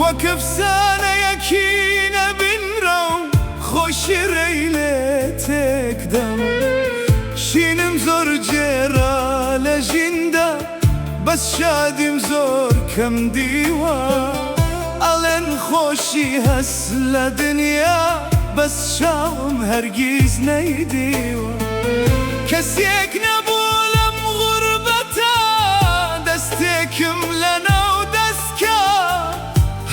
وەک ئەفسانەیەکی نەبینرا و خۆشی رەیلێ تێکدەم شینم زۆر جێرا لە ژیندا بەس شادیم زۆر کەم دیوە ئەڵێن خۆشی هەست لە دنیا بەس شاوم هەرگیز نەیدیوە کەسێک نەبوو لەم غوربەتە دەستێکم لەناو دەستکە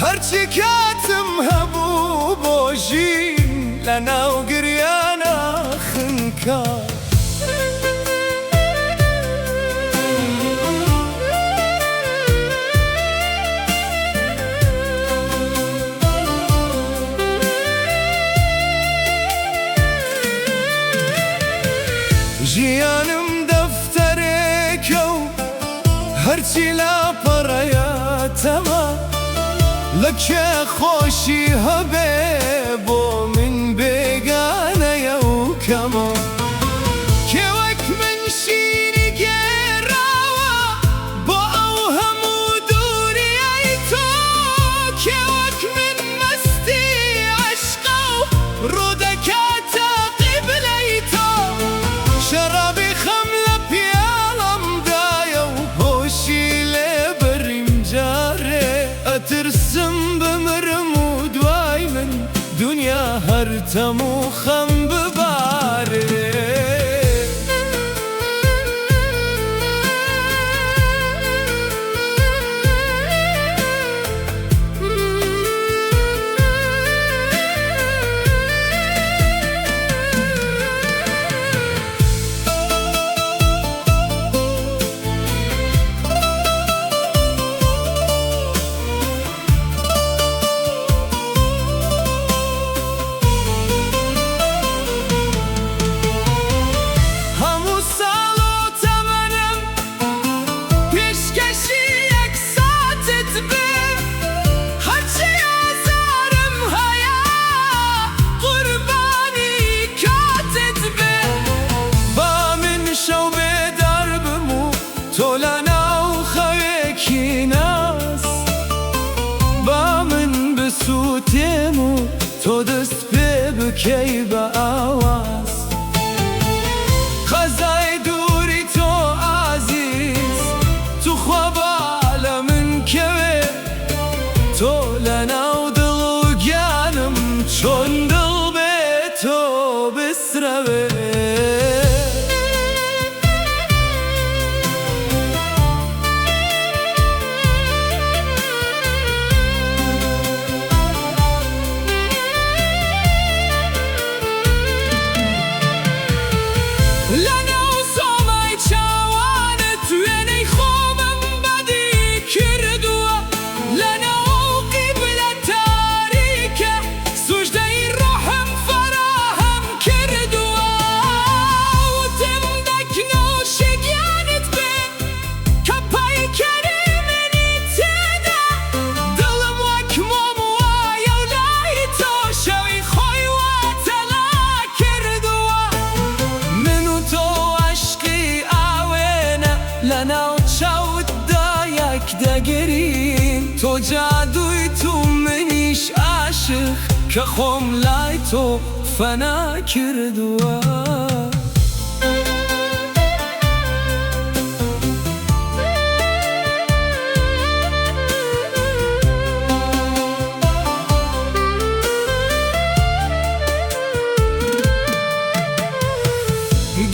هەرچی کاتم هەبوو بۆ ژین لەناو گریانە خنکە ژیانم دەفتەرێکە و هەرچی لاپەڕەیەتەمە لە کێ خۆشی هەبێ بۆ من بێگانەیە و کەمە کێ وەک من شیری گێڕاوە بۆ ئەو هەموو دووریەی تۆ کێ وەک من مەستی عەشقە و ڕوودەکاتە قیبلەی تۆ شەرابی خەم لە پیاڵەمدایە و هۆشی لێبەریم جارێ ئەترسم بمرم و دوای من دنیا هەر تەم و خەم ببارێ تۆ لەناو خەوێکی ناز با من بسووتێم و تۆ دەست پێ بکەی بە ئاواز خەزای دووری تۆ ئازیز توخوا با لە من کەوێ تۆ لەناو دڵ و گیانم چۆن دڵ بێ تۆ بسرەوێ لەناو سۆمای چاوانت وێنەی خۆمم بەدی کردووە لەناو قیبلە تاریکە سوژدەی ڕۆحم فەراهەم کردووە وتم دەکنۆشی گیانت بێ کە پەیکەری منی تێدا دڵم وەک مۆم وایە و لای تۆ شەوی خۆی واتەلا کردووە تۆ عەشقی ئاوێنە لەناو چاوتدا یەک دەگرین تۆ جادووی تو منیش عاشق کە خۆم لای تۆ فەنا کردووە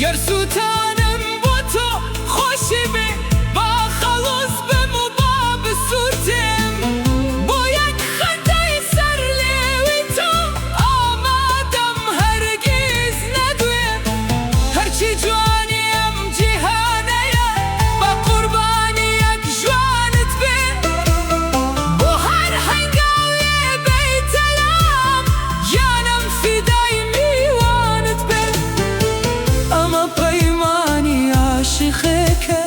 گەر سووتانم بۆ تۆ خۆشی بێ با خەڵۆز بم و با بسووتێم بۆ یەک خەندەی سەر لێوی تۆ ئامادەم هەرگیز نەدوێم هەرچی جوانی ئەم جیهانەیە بە قوربانی یەک جوانت بێ بۆ هەر هەنگاوێ بەیتەلام گیانم فیدای میوانت بێ ئەمە پەیمانی عاشقێکە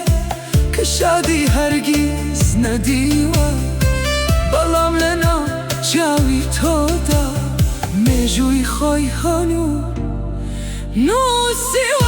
کە شادی هەرگیز نەدیوە بەڵام لەناو چاوی تۆدا مێژووی خۆی هەنوو نووسیوە